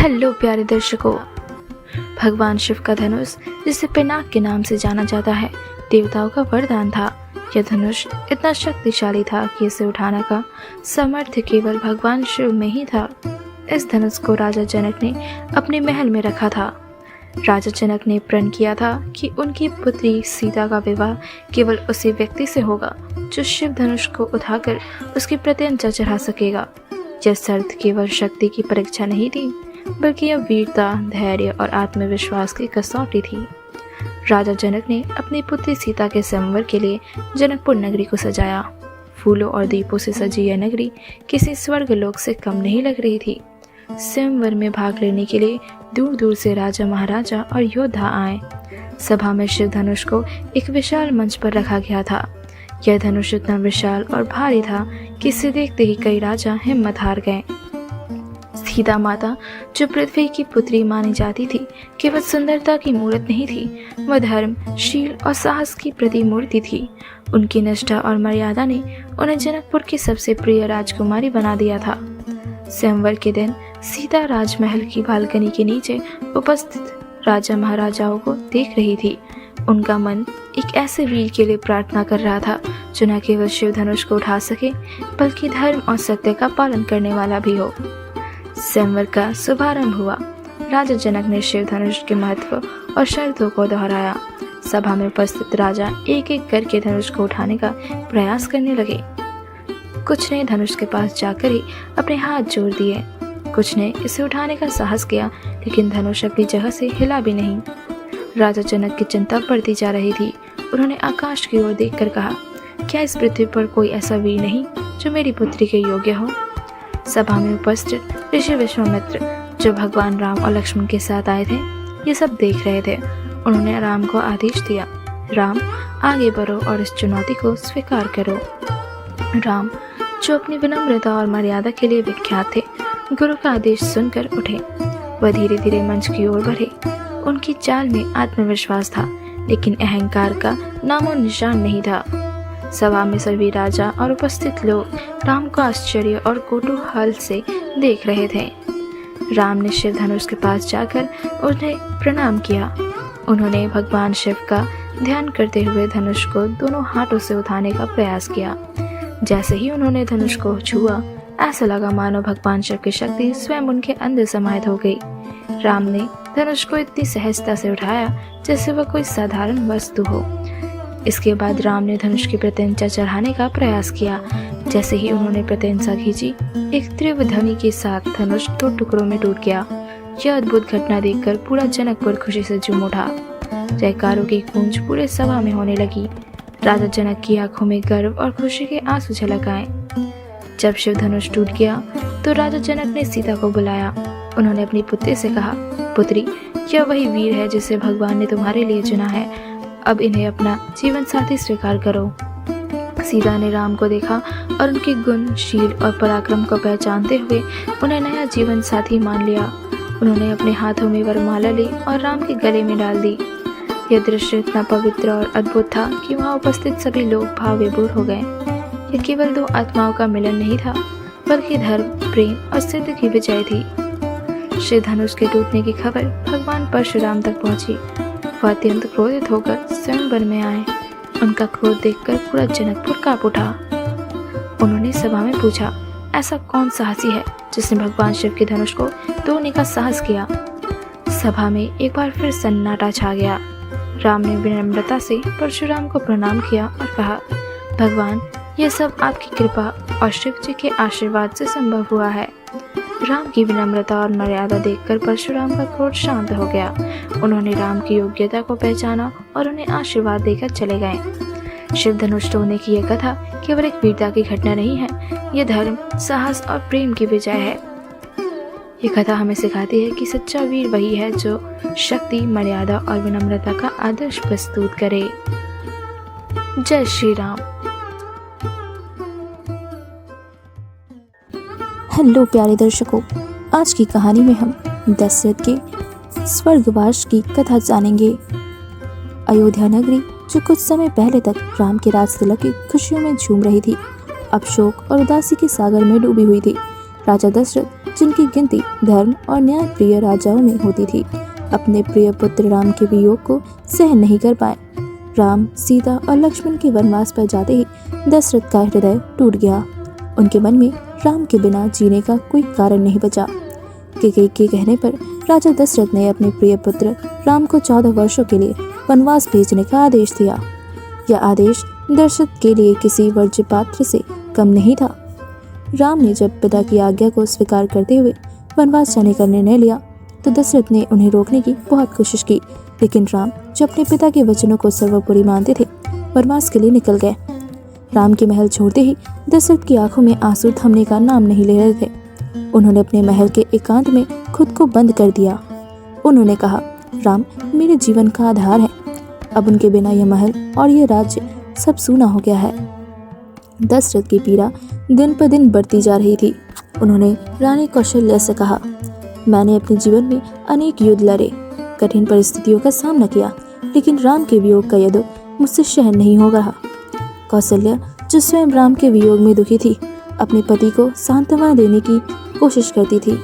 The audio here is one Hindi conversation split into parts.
हेलो प्यारे दर्शकों। भगवान शिव का धनुष, जिसे पिनाक के नाम से जाना जाता है, देवताओं का वरदान था। यह धनुष इतना शक्तिशाली था कि इसे उठाने का सामर्थ्य केवल भगवान शिव में ही था। इस धनुष को राजा जनक ने अपने महल में रखा था। राजा जनक ने प्रण किया था कि उनकी पुत्री सीता का विवाह केवल उसी व्यक्ति से होगा जो शिव धनुष को उठाकर उसकी प्रत्यंचा चढ़ा सकेगा। यह शर्त केवल शक्ति की परीक्षा नहीं थी, बल्कि यह वीरता, धैर्य और आत्मविश्वास की कसौटी थी। राजा जनक ने अपनी पुत्री सीता के स्वयंवर के लिए जनकपुर नगरी को सजाया। फूलों और दीपों से सजी यह नगरी किसी स्वर्गलोक से कम नहीं लग रही थी। स्वयंवर में भाग लेने के लिए दूर दूर से राजा, महाराजा और योद्धा आए। सभा में शिव धनुष को एक विशाल मंच पर रखा गया था। यह धनुष इतना विशाल और भारी था कि इसे देखते ही कई राजा हिम्मत हार गए। सीता माता, जो पृथ्वी की पुत्री मानी जाती थी, केवल सुंदरता की मूर्त नहीं थी, वह धर्म, शील और साहस की प्रतिमूर्ति थी। उनकी निष्ठा और मर्यादा ने उन्हें जनकपुर की सबसे प्रिय राजकुमारी बना दिया था। स्वयंवर के दिन सीता राजमहल की बालकनी के नीचे उपस्थित राजा महाराजाओं को देख रही थी। उनका मन एक ऐसे वीर के लिए प्रार्थना कर रहा था जो न केवल शिव धनुष को उठा सके, बल्कि धर्म और सत्य का पालन करने वाला भी हो। स्वयंवर का शुभारंभ हुआ। राजा जनक ने शिव धनुष के महत्व और शर्तों को दोहराया। सभा में उपस्थित राजा एक एक करके धनुष को उठाने का प्रयास करने लगे। कुछ ने धनुष के पास जाकर ही अपने हाथ जोड़ दिए, कुछ ने इसे उठाने का साहस किया, लेकिन धनुष अपनी जगह से हिला भी नहीं। राजा जनक की चिंता बढ़ती जा रही थी। उन्होंने आकाश की ओर देखकर कहा, क्या इस पृथ्वी पर कोई ऐसा वीर नहीं जो मेरी पुत्री के योग्य हो? सभा में उपस्थित ऋषि विश्वामित्र, जो भगवान राम और लक्ष्मण के साथ आए थे, ये सब देख रहे थे। उन्होंने राम को आदेश दिया, राम आगे बढ़ो और इस चुनौती को स्वीकार करो। राम, जो अपनी विनम्रता और मर्यादा के लिए विख्यात थे, गुरु का आदेश सुनकर उठे। वह धीरे धीरे मंच की ओर बढ़े। उनकी चाल में आत्मविश्वास था, लेकिन अहंकार का नामो निशान नहीं था। सभा में सभी राजा और उपस्थित लोग राम को आश्चर्य और कौतूहल से देख रहे थे। राम ने शिव धनुष के पास जाकर उन्हें प्रणाम किया। उन्होंने भगवान शिव का ध्यान करते हुए धनुष को दोनों हाथों से उठाने का प्रयास किया। जैसे ही उन्होंने धनुष को छुआ, ऐसा लगा मानो भगवान शिव की शक्ति स्वयं उनके अंदर समाहित हो गई। राम ने धनुष को इतनी सहजता से उठाया जैसे वह कोई साधारण वस्तु हो। इसके बाद राम ने धनुष की प्रत्यंचा चढ़ाने का प्रयास किया। जैसे ही उन्होंने प्रत्यंचा खींची, एक तीव्र ध्वनि के साथ धनुष 2 टुकड़ों में टूट गया। यह अद्भुत घटना देखकर पूरा जनकपुर खुशी से झूम उठा। जयकारों की गूंज पूरे सभा में होने लगी। राजा जनक की आंखों में गर्व और खुशी के आंसू झलक आए। जब शिव धनुष टूट गया तो राजा जनक ने सीता को बुलाया। उन्होंने अपनी पुत्री से कहा, पुत्री, यह वही वीर है जिसे भगवान ने तुम्हारे लिए चुना है। अब इन्हें अपना जीवन साथी स्वीकार करो। सीता ने राम को देखा और उनके गुण, शील और पराक्रम को पहचानते हुए उन्हें नया जीवन साथी मान लिया। उन्होंने अपने हाथों में वरमाला ली और राम के गले में डाल दी। यह दृश्य इतना पवित्र और अद्भुत था कि वहाँ उपस्थित सभी लोग भाव विभोर हो गए। यह केवल 2 आत्माओं का मिलन नहीं था, बल्कि धर्म, प्रेम और सिद्ध की विजय थी। शिव धनुष के टूटने की खबर भगवान परशुराम तक पहुंची। वह अत्यंत क्रोधित होकर स्वयंवर में आए। उनका क्रोध देखकर पूरा जनकपुर कांप उठा। उन्होंने सभा में पूछा, ऐसा कौन साहसी है जिसने भगवान शिव के धनुष को तोड़ने का साहस किया? सभा में एक बार फिर सन्नाटा छा गया। राम ने विनम्रता से परशुराम को प्रणाम किया और कहा, भगवान, यह सब आपकी कृपा और शिव जी के आशीर्वाद से संभव हुआ है। राम की विनम्रता और मर्यादा देखकर परशुराम का क्रोध शांत हो गया। उन्होंने राम की योग्यता को पहचाना और उन्हें आशीर्वाद देकर चले गए। शिव धनुष तोड़ने की यह कथा केवल एक वीरता की घटना नहीं है, यह धर्म, साहस और प्रेम की विजय है। ये कथा हमें सिखाती है कि सच्चा वीर वही है जो शक्ति, मर्यादा और विनम्रता का आदर्श प्रस्तुत करे। जय श्री राम। हेलो प्यारे दर्शकों, आज की कहानी में हम दशरथ के स्वर्गवास की कथा जानेंगे। अयोध्या नगरी, जो कुछ समय पहले तक राम के राज तिलक की खुशियों में झूम रही थी, अब शोक और उदासी के सागर में डूबी हुई थी। राजा दशरथ जिनकी गिनती धर्म और न्याय प्रिय राजाओं में होती थी, अपने प्रिय पुत्र राम के वियोग को सहन नहीं कर पाए। राम, सीता और लक्ष्मण के वनवास पर जाते ही दशरथ का हृदय टूट गया। उनके मन में राम के बिना जीने का कोई कारण नहीं बचा। कैकेयी के कहने पर राजा दशरथ ने अपने प्रिय पुत्र राम को 14 वर्षों के लिए वनवास भेजने का आदेश दिया। यह आदेश दशरथ के लिए किसी वर्ज्य पात्र से कम नहीं था। राम ने जब पिता की आज्ञा को स्वीकार करते हुए वनवास जाने का निर्णय लिया तो दशरथ ने उन्हें रोकने की बहुत कोशिश की, लेकिन राम, जो अपने पिता के वचनों को सर्वोपरि मानते थे, वनवास के लिए निकल गए। राम के महल छोड़ते ही दशरथ की आंखों में आंसू थमने का नाम नहीं ले रहे थे। उन्होंने अपने महल के एकांत में खुद को बंद कर दिया। उन्होंने कहा, राम मेरे जीवन का आधार है। अब उनके बिना यह महल और यह राज्य सब सूना हो गया है। दशरथ की पीड़ा दिन पर दिन बढ़ती जा रही थी। उन्होंने रानी कौशल्या से कहा, मैंने अपने जीवन में अनेक युद्ध लड़े, कठिन परिस्थितियों का सामना किया, लेकिन राम के वियोग का युद्ध मुझसे सहन नहीं हो रहा। कौशल्या, जो स्वयं राम के वियोग में दुखी थी, अपने पति को सांत्वना देने की कोशिश करती थी,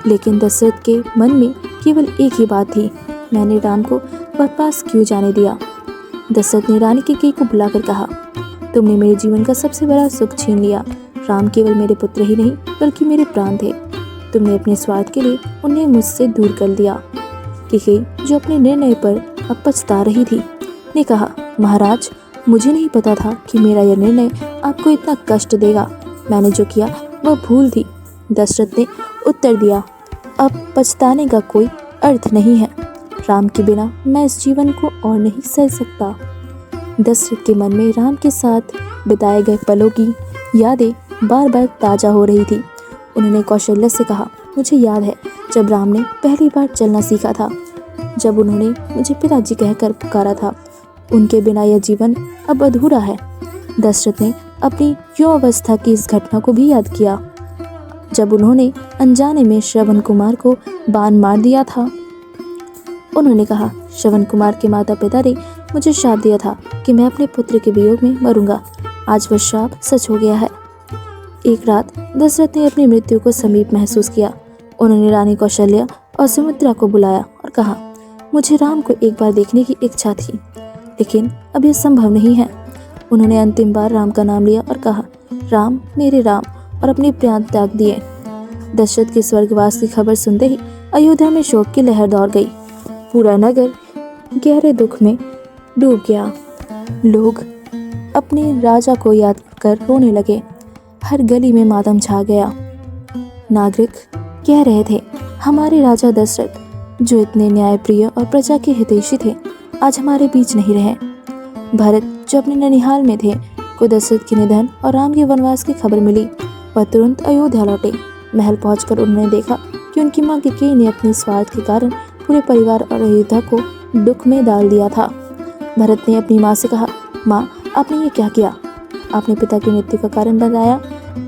लेकिन दशरथ के मन में केवल एक ही बात थी, मैंने राम को वनवास क्यों जाने दिया। दशरथ ने रानी कैकेयी को बुलाकर कहा, तुमने मेरे जीवन का सबसे बड़ा सुख छीन लिया। राम केवल मेरे पुत्र ही नहीं बल्कि मेरे प्राण थे। तुमने अपने स्वार्थ के लिए उन्हें मुझसे दूर कर दिया। कैकेयी, जो अपने निर्णय पर अब पछता रही थी, ने कहा, महाराज, मुझे नहीं पता था कि मेरा यह निर्णय आपको इतना कष्ट देगा। मैंने जो किया वह भूल थी। दशरथ ने उत्तर दिया, अब पछताने का कोई अर्थ नहीं है। राम के बिना मैं इस जीवन को और नहीं सह सकता। दशरथ के मन में राम के साथ बिताए गए पलों की यादें बार बार ताज़ा हो रही थी। उन्होंने कौशल्या से कहा, मुझे याद है जब राम ने पहली बार चलना सीखा था, जब उन्होंने मुझे पिताजी कहकर पुकारा था। उनके बिना यह जीवन अब अधूरा है। दशरथ ने अपनी युवावस्था की इस घटना को भी याद किया, जब उन्होंने अनजाने में श्रवण कुमार को बाण मार दिया था। उन्होंने कहा, श्रवण कुमार के माता पिता ने मुझे श्राप दिया था कि मैं अपने पुत्र के वियोग में मरूंगा। आज वह श्राप सच हो गया है। एक रात दशरथ ने अपनी मृत्यु को समीप महसूस किया। उन्होंने रानी कौशल्या और सुमित्रा को बुलाया और कहा, मुझे राम को एक बार देखने की इच्छा थी, लेकिन अब यह संभव नहीं है। उन्होंने अंतिम बार राम का नाम लिया और कहा, राम मेरे राम, और अपने प्राण त्याग दिए। दशरथ के स्वर्गवास की खबर सुनते ही अयोध्या में शोक की लहर दौड़ गई। पूरा नगर गहरे दुख में डूब गया। लोग अपने राजा को याद कर रोने लगे। हर गली में मातम छा गया। नागरिक कह रहे थे, हमारे राजा दशरथ, जो इतने न्यायप्रिय और प्रजा के हितैषी थे, आज हमारे बीच नहीं रहे। भरत, जो अपने ननिहाल में थे, को दशरथ के निधन और राम के वनवास की खबर मिली। वह तुरंत अयोध्या लौटे। महल पहुंचकर उन्होंने देखा कि उनकी मां कैकेयी ने अपने स्वार्थ के कारण पूरे परिवार और अयोध्या को दुख में डाल दिया था। भरत ने अपनी माँ से कहा, माँ, आपने ये क्या किया? आपने पिता की मृत्यु का कारण बताया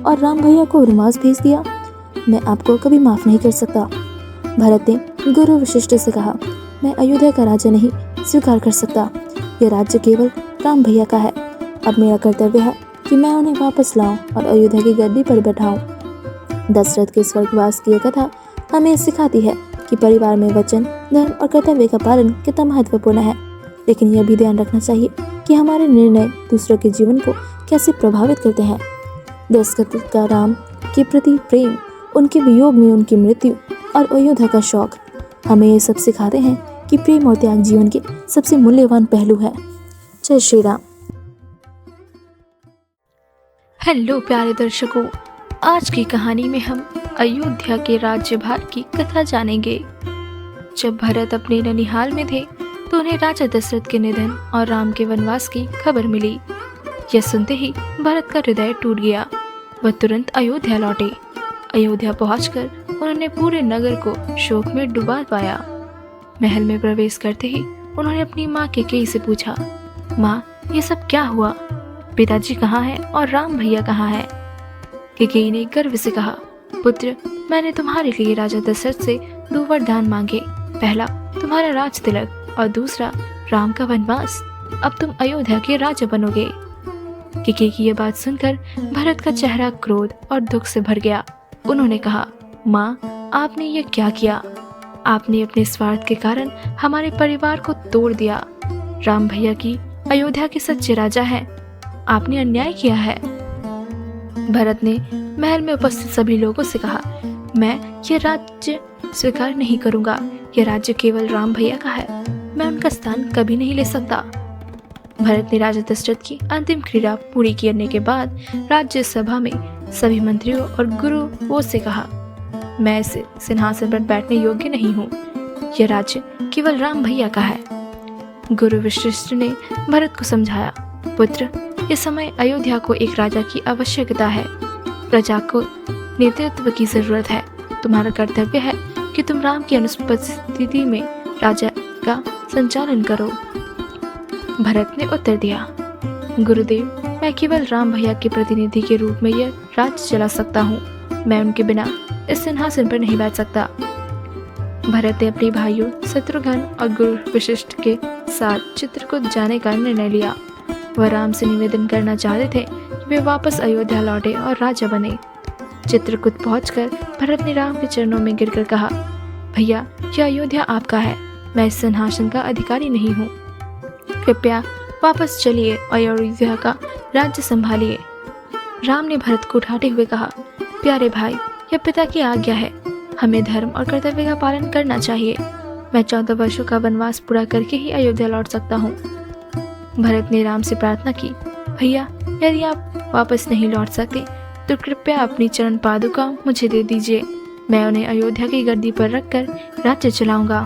और राम भैया को वनवास भेज दिया। मैं आपको कभी माफ़ नहीं कर सकता। भरत ने गुरु वशिष्ठ से कहा, मैं अयोध्या का राज्य नहीं स्वीकार कर सकता। यह राज्य केवल राम भैया का है। अब मेरा कर्तव्य है कि मैं उन्हें वापस लाऊं और अयोध्या की गद्दी पर बैठाऊं। दशरथ के स्वर्गवास की यह कथा हमें सिखाती है कि परिवार में वचन, धर्म और कर्तव्य का पालन कितना महत्वपूर्ण है। लेकिन यह भी ध्यान रखना चाहिए कि हमारे निर्णय दूसरों के जीवन को कैसे प्रभावित करते हैं। दशरथ का राम के प्रति प्रेम, उनके वियोग में उनकी मृत्यु और अयोध्या का शौक हमें ये सब सिखाते हैं कि प्रेम और त्याग जीवन के सबसे मूल्यवान पहलू है। जय श्री राम। हेलो प्यारे दर्शकों, आज की कहानी में हम अयोध्या के राज्यभार की कथा जानेंगे। जब भरत अपने ननिहाल में थे तो उन्हें राजा दशरथ के निधन और राम के वनवास की खबर मिली। यह सुनते ही भरत का हृदय टूट गया। वह तुरंत अयोध्या लौटे। अयोध्या पहुंचकर उन्होंने पूरे नगर को शोक में डुबा पाया। महल में प्रवेश करते ही उन्होंने अपनी माँ कैकेयी से पूछा, माँ, ये सब क्या हुआ? पिताजी कहाँ हैं और राम भैया कहाँ हैं? कैकेयी ने गर्व से कहा, पुत्र, मैंने तुम्हारे लिए राजा दशरथ से 2 वरदान मांगे। पहला तुम्हारा राज तिलक और दूसरा राम का वनवास। अब तुम अयोध्या के राजा बनोगे। कैकेयी की यह बात सुनकर भरत का चेहरा क्रोध और दुख से भर गया। उन्होंने कहा, माँ, आपने ये क्या किया? आपने अपने स्वार्थ के कारण हमारे परिवार को तोड़ दिया। राम भैया की अयोध्या के सच्चे राजा हैं। आपने अन्याय किया है। भरत ने महल में उपस्थित सभी लोगों से कहा, मैं ये राज्य स्वीकार नहीं करूंगा। यह राज्य केवल राम भैया का है। मैं उनका स्थान कभी नहीं ले सकता। भरत ने राजा दशरथ की अंतिम क्रीड़ा पूरी करने के बाद राज्यसभा में सभी मंत्रियों और गुरुओं से कहा, मैं इस सिंहासन पर बैठने योग्य नहीं हूँ। यह राज्य केवल राम भैया का है। गुरु वशिष्ठ ने भरत को समझाया, पुत्र, इस समय अयोध्या को एक राजा की आवश्यकता है। प्रजा को नेतृत्व की जरूरत है। तुम्हारा कर्तव्य है कि तुम राम की अनुपस्थिति में राजा का संचालन करो। भरत ने उत्तर दिया, गुरुदेव, मैं केवल राम भैया के प्रतिनिधि के रूप में यह राज्य चला सकता हूँ। मैं उनके बिना इस सिंहासन पर नहीं बैठ सकता। भरत ने अपने भाइयों शत्रुघ्न और गुरु वशिष्ठ के साथ चित्रकूट जाने का निर्णय लिया। वह राम से निवेदन करना चाहते थे कि वे वापस अयोध्या लौटे और राजा बने। चित्रकूट पहुंचकर भरत ने राम के चरणों में गिरकर कहा, भैया, यह अयोध्या आपका है। मैं इस सिंहासन का अधिकारी नहीं हूँ। कृपया वापस चलिए और अयोध्या का राज्य संभालिए। राम ने भरत को उठाते हुए कहा, प्यारे भाई, यह पिता की आज्ञा है। हमें धर्म और कर्तव्य का पालन करना चाहिए। मैं 14 वर्षों का वनवास पूरा करके ही अयोध्या लौट सकता हूँ। भरत ने राम से प्रार्थना की, भैया, यदि आप वापस नहीं लौट सकते तो कृपया अपनी चरण पादुका मुझे दे दीजिए। मैं उन्हें अयोध्या की गद्दी पर रखकर राज्य चलाऊंगा।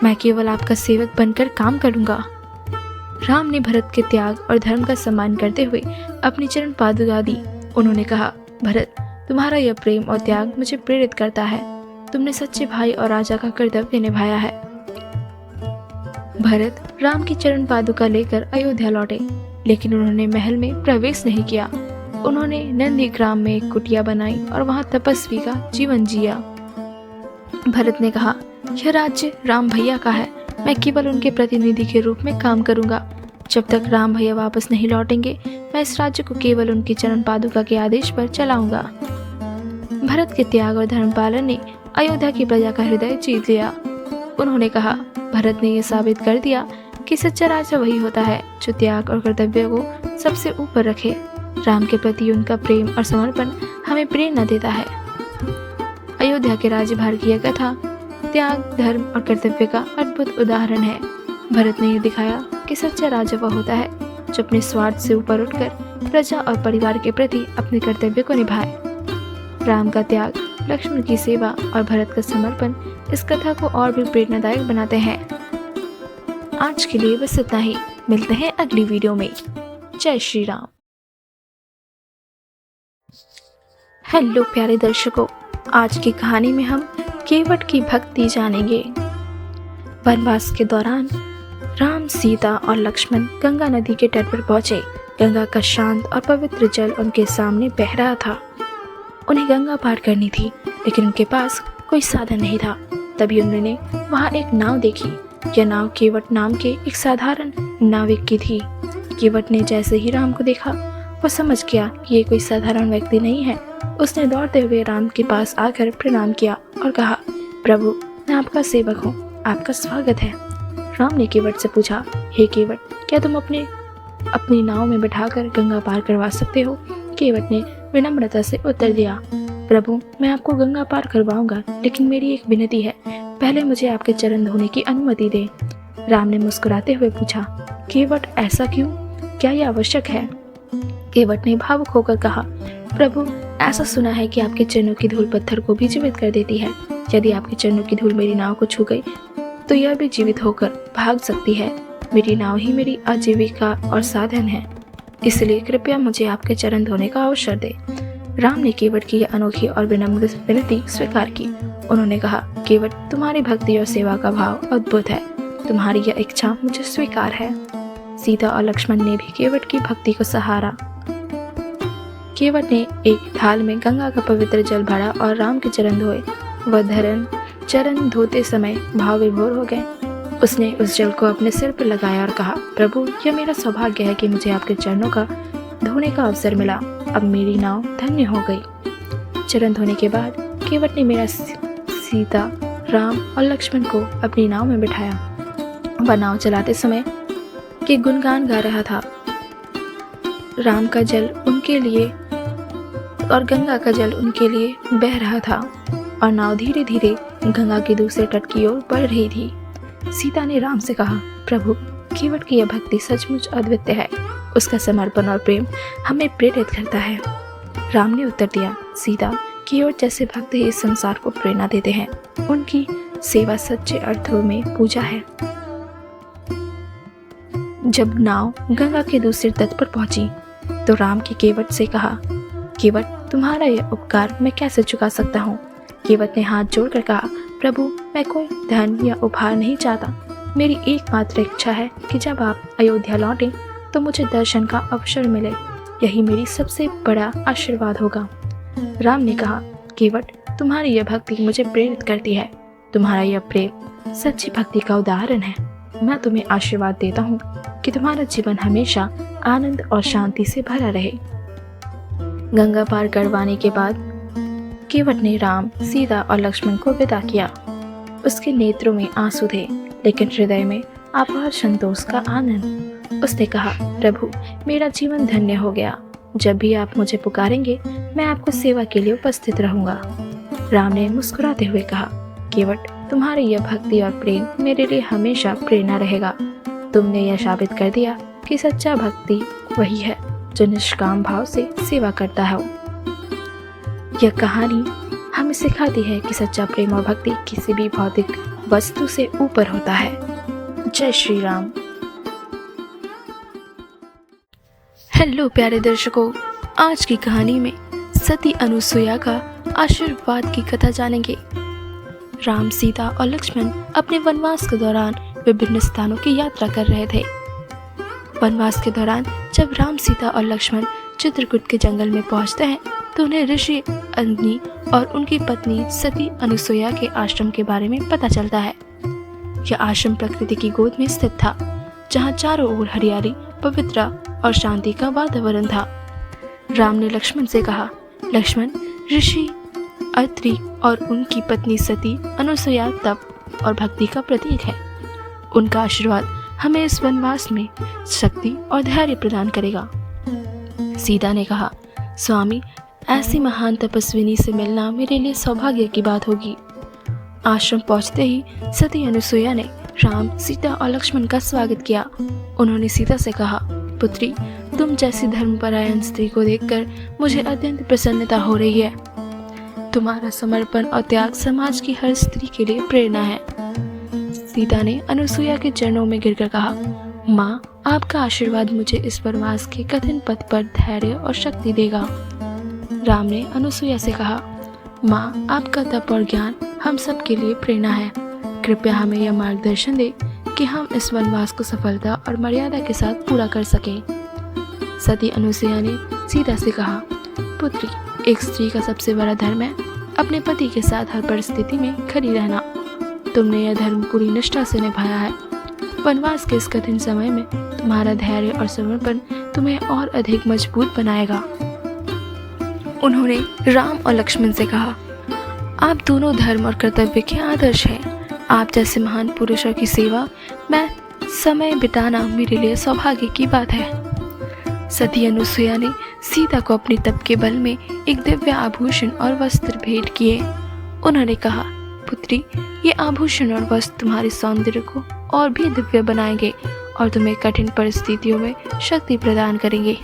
मैं केवल आपका सेवक बनकर काम करूंगा। राम ने भरत के त्याग और धर्म का सम्मान करते हुए अपनी चरण पादुका दी। उन्होंने कहा, भरत, तुम्हारा यह प्रेम और त्याग मुझे प्रेरित करता है। तुमने सच्चे भाई और राजा का कर्तव्य निभाया है। भरत राम की चरण पादुका लेकर अयोध्या लौटे, लेकिन उन्होंने महल में प्रवेश नहीं किया। उन्होंने नंदीग्राम में एक कुटिया बनाई और वहां तपस्वी का जीवन जिया। भरत ने कहा, यह राज्य राम भैया का है। मैं केवल उनके प्रतिनिधि के रूप में काम करूंगा। जब तक राम भैया वापस नहीं लौटेंगे, मैं इस राज्य को केवल उनकी चरण पादुका के आदेश पर चलाऊंगा। भरत के त्याग और धर्म पालन ने अयोध्या की प्रजा का हृदय जीत लिया। उन्होंने कहा, भरत ने यह साबित कर दिया कि सच्चा राजा वही होता है जो त्याग और कर्तव्य को सबसे ऊपर रखे। राम के प्रति उनका प्रेम और समर्पण हमें प्रेरणा देता है। अयोध्या के राज्यभार की यह कथा त्याग, धर्म और कर्तव्य का अद्भुत उदाहरण है। भरत ने यह दिखाया कि सच्चा राजा वह होता है जो अपने स्वार्थ से ऊपर उठकर प्रजा और परिवार के प्रति अपने कर्तव्य को निभाए। राम का त्याग, लक्ष्मण की सेवा और भरत का समर्पण इस कथा को और भी प्रेरणादायक बनाते हैं। आज के लिए बस इतना ही। मिलते हैं अगली वीडियो में। जय श्री राम। हेलो प्यारे दर्शकों, आज की कहानी में हम केवट की भक्ति जानेंगे। वनवास के दौरान राम, सीता और लक्ष्मण गंगा नदी के तट पर पहुंचे। गंगा का शांत और पवित्र जल उनके सामने बह रहा था। उन्हें गंगा पार करनी थी, लेकिन उनके पास कोई साधन नहीं था। तभी उन्होंने वहां एक नाव देखी। यह नाव केवट नाम के एक साधारण नाविक की थी। केवट ने जैसे ही राम को देखा, वो समझ गया कि ये कोई साधारण व्यक्ति नहीं है। उसने दौड़ते हुए राम के पास आकर प्रणाम किया और कहा, प्रभु, मैं आपका सेवक हूँ, आपका स्वागत है। राम ने केवट से पूछा, हे केवट, क्या तुम अपनी नाव में बैठाकर गंगा पार करवा सकते हो? केवट ने विनम्रता से उत्तर दिया, प्रभु, मैं आपको गंगा पार करवाऊंगा, लेकिन मेरी एक विनती है, पहले मुझे आपके चरण धोने की अनुमति दे। राम ने मुस्कुराते हुए पूछा, केवट, ऐसा क्यों? क्या यह आवश्यक है? केवट ने भावुक होकर कहा, प्रभु, ऐसा सुना है कि आपके चरणों की धूल पत्थर को भी जीवित कर देती है। यदि आपके चरणों की धूल मेरी नाव को छू गई तो यह भी जीवित होकर भाग सकती है। मेरी नाव ही मेरी आजीविका और साधन है, इसलिए कृपया मुझे आपके चरण धोने का अवसर दे। राम ने केवट की यह अनोखी और विनम्र विनती स्वीकार की। उन्होंने कहा, केवट, तुम्हारी भक्ति और सेवा का भाव अद्भुत है। तुम्हारी यह इच्छा मुझे स्वीकार है। सीता और लक्ष्मण ने भी केवट की भक्ति को सहारा। केवट ने एक थाल में गंगा का पवित्र जल भरा और राम के चरण धोए। वह चरण धोते समय भाव विभोर हो गए। उसने उस जल को अपने सिर पर लगाया और कहा, प्रभु, यह मेरा सौभाग्य है कि मुझे आपके चरणों का धोने का अवसर मिला। अब मेरी नाव धन्य हो गई। चरण धोने के बाद केवट ने मेरा सीता, राम और लक्ष्मण को अपनी नाव में बिठाया। वह नाव चलाते समय के गुणगान गा रहा था। राम का जल उनके लिए और गंगा का जल उनके लिए बह रहा था और नाव धीरे धीरे गंगा के दूसरे तट की ओर बढ़ रही थी। सीता ने राम से कहा, प्रभु, केवट की यह भक्ति सचमुच अद्वितीय है। उसका समर्पण और प्रेम हमें प्रेरित करता है। राम ने उत्तर दिया, सीता, केवट जैसे भक्त ही इस संसार को प्रेरणा देते हैं। उनकी सेवा सच्चे अर्थों में पूजा है। जब नाव गंगा के दूसरे तट पर पहुंची तो राम की केवट से कहा, केवट, तुम्हारा यह उपकार मैं कैसे चुका सकता हूँ। केवट ने हाथ जोड़कर कहा, प्रभु, मैं कोई धन या उपहार नहीं चाहता। मेरी एकमात्र इच्छा है कि जब आप अयोध्या लौटें तो मुझे दर्शन का अवसर मिले। यही मेरी सबसे बड़ा आशीर्वाद होगा। राम ने कहा, केवट, तुम्हारी यह भक्ति मुझे प्रेरित करती है। तुम्हारा यह प्रेम सच्ची भक्ति का उदाहरण है। मैं तुम्हें आशीर्वाद देता हूँ कि तुम्हारा जीवन हमेशा आनंद और शांति से भरा रहे। गंगा पार करवाने के बाद केवट ने राम, सीता और लक्ष्मण को विदा किया। उसके नेत्रों में आंसू थे, लेकिन हृदय में अपार संतोष का आनंद। उसने कहा, प्रभु, मेरा जीवन धन्य हो गया। जब भी आप मुझे पुकारेंगे मैं आपको सेवा के लिए उपस्थित रहूंगा। राम ने मुस्कुराते हुए कहा, केवट, तुम्हारी यह भक्ति और प्रेम मेरे लिए हमेशा प्रेरणा रहेगा। तुमने यह साबित कर दिया कि सच्चा भक्ति वही है जो निष्काम भाव से सेवा करता है। यह कहानी हमें सिखाती है कि सच्चा प्रेम और भक्ति किसी भी भौतिक वस्तु से ऊपर होता है। जय श्री राम। हेलो प्यारे दर्शकों, आज की कहानी में सती अनुसुईया का आशीर्वाद की कथा जानेंगे। राम, सीता और लक्ष्मण अपने वनवास के दौरान विभिन्न स्थानों की यात्रा कर रहे थे। वनवास के दौरान जब राम, सीता और लक्ष्मण चित्रकूट के जंगल में पहुंचते हैं तो उन्हें ऋषि अग्नि और उनकी पत्नी सती अनुसुईया के आश्रम के बारे में पता चलता है। यह आश्रम प्रकृति की गोद में स्थित था, जहां चारों ओर हरियाली, पवित्रता और शांति का वातावरण था। राम ने लक्ष्मण से कहा, लक्ष्मण, ऋषि अत्रि और उनकी पत्नी सती अनुसुईया तप और भक्ति का प्रतीक है। उनका आशीर्वाद हमें इस वनवास में शक्ति और धैर्य प्रदान करेगा। सीता ने कहा, स्वामी, ऐसी महान तपस्विनी से मिलना मेरे लिए सौभाग्य की बात होगी। आश्रम पहुंचते ही सती अनुसुईया ने राम, सीता और लक्ष्मण का स्वागत किया। उन्होंने सीता से कहा, पुत्री, तुम जैसी धर्मपरायण स्त्री को देखकर मुझे अत्यंत प्रसन्नता हो रही है। तुम्हारा समर्पण और त्याग समाज की हर स्त्री के लिए प्रेरणा है। सीता ने अनुसुईया के चरणों में गिरकर कहा, माँ, आपका आशीर्वाद मुझे इस वनवास के कठिन पथ पर धैर्य और शक्ति देगा। राम ने अनुसुईया से कहा, माँ, आपका तप और ज्ञान हम सब के लिए प्रेरणा है। कृपया हमें यह मार्गदर्शन दे कि हम इस वनवास को सफलता और मर्यादा के साथ पूरा कर सकें। सती अनुसुईया ने सीता से कहा, पुत्री, एक स्त्री का सबसे बड़ा धर्म है अपने पति के साथ हर परिस्थिति में खड़ी रहना। तुमने यह धर्म पूरी निष्ठा से निभाया है। वनवास के इस कठिन समय में तुम्हारा धैर्य और समर्पण तुम्हें और अधिक मजबूत बनाएगा। उन्होंने राम और लक्ष्मण से कहा, आप दोनों धर्म और कर्तव्य के आदर्श हैं। आप जैसे महान पुरुषों की सेवा में समय बिताना मेरे लिए सौभाग्य की बात है। सती अनुसुईया ने सीता को अपने तप के बल में एक दिव्य आभूषण और वस्त्र भेंट किए। उन्होंने कहा, पुत्री, ये आभूषण और वस्त्र तुम्हारे सौंदर्य को और भी दिव्य बनाएंगे और तुम्हें कठिन परिस्थितियों में शक्ति प्रदान करेंगे।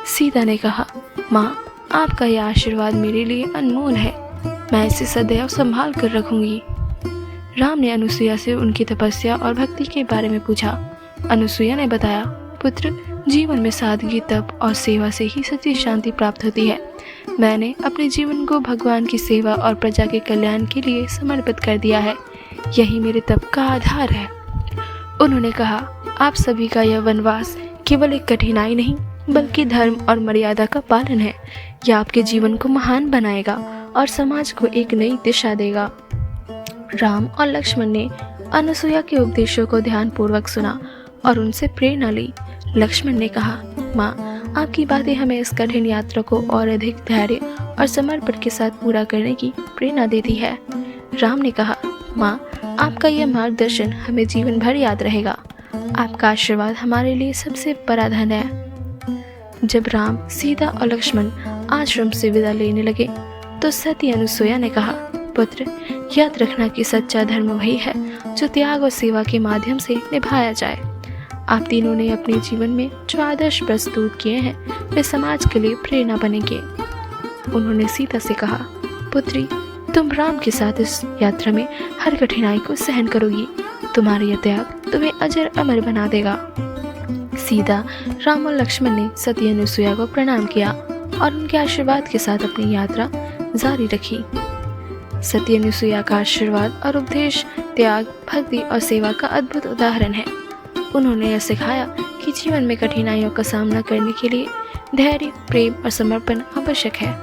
सीता ने कहा, माँ, आपका यह आशीर्वाद मेरे लिए अनमोल है। मैं इसे सदैव संभाल कर रखूंगी। राम ने अनुसुईया से उनकी तपस्या और भक्ति के बारे में पूछा। अनुसुईया ने बताया, पुत्र, जीवन में सादगी, तप और सेवा से ही सच्ची शांति प्राप्त होती है। मैंने अपने जीवन को भगवान की सेवा और प्रजा के कल्याण के लिए समर्पित कर दिया है। यही मेरे तप का आधार है। उन्होंने कहा, आप सभी का यह वनवास केवल एक कठिनाई नहीं बल्कि धर्म और मर्यादा का पालन है। यह आपके जीवन को महान बनाएगा और समाज को एक नई दिशा देगा। राम और लक्ष्मण ने अनुसुईया के उपदेशों को ध्यानपूर्वक सुना और उनसे प्रेरणा ली। लक्ष्मण ने कहा, माँ, आपकी बातें हमें इस कठिन यात्रा को और अधिक धैर्य और समर्पण के साथ पूरा करने की प्रेरणा देती है। राम ने कहा, माँ, आपका यह मार्गदर्शन हमें जीवन भर याद रहेगा। आपका आशीर्वाद हमारे लिए सबसे बड़ा धन है। जब राम, सीता और लक्ष्मण आश्रम से विदा लेने लगे तो सती अनुसुईया ने कहा, पुत्र, याद रखना कि सच्चा धर्म वही है जो त्याग और सेवा के माध्यम से निभाया जाए। आप तीनों ने अपने जीवन में जो आदर्श प्रस्तुत किए हैं वे समाज के लिए प्रेरणा बनेंगे। उन्होंने सीता से कहा, पुत्री, तुम राम के साथ इस यात्रा में हर कठिनाई को सहन करोगी। तुम्हारा यह त्याग तुम्हें अजर अमर बना देगा। सीता, राम और लक्ष्मण ने सती अनुसुईया को प्रणाम किया और उनके आशीर्वाद के साथ अपनी यात्रा जारी रखी। सती अनुसुईया का आशीर्वाद और उपदेश त्याग, भक्ति और सेवा का अद्भुत उदाहरण है। उन्होंने यह सिखाया कि जीवन में कठिनाइयों का सामना करने के लिए धैर्य, प्रेम और समर्पण आवश्यक है।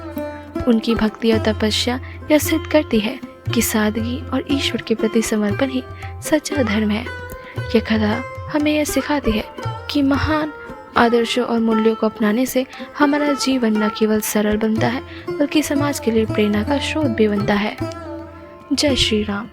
उनकी भक्ति और तपस्या यह सिद्ध करती है कि सादगी और ईश्वर के प्रति समर्पण ही सच्चा धर्म है। यह कथा हमें यह सिखाती है कि महान आदर्शों और मूल्यों को अपनाने से हमारा जीवन न केवल सरल बनता है बल्कि समाज के लिए प्रेरणा का स्रोत भी बनता है। जय श्री राम।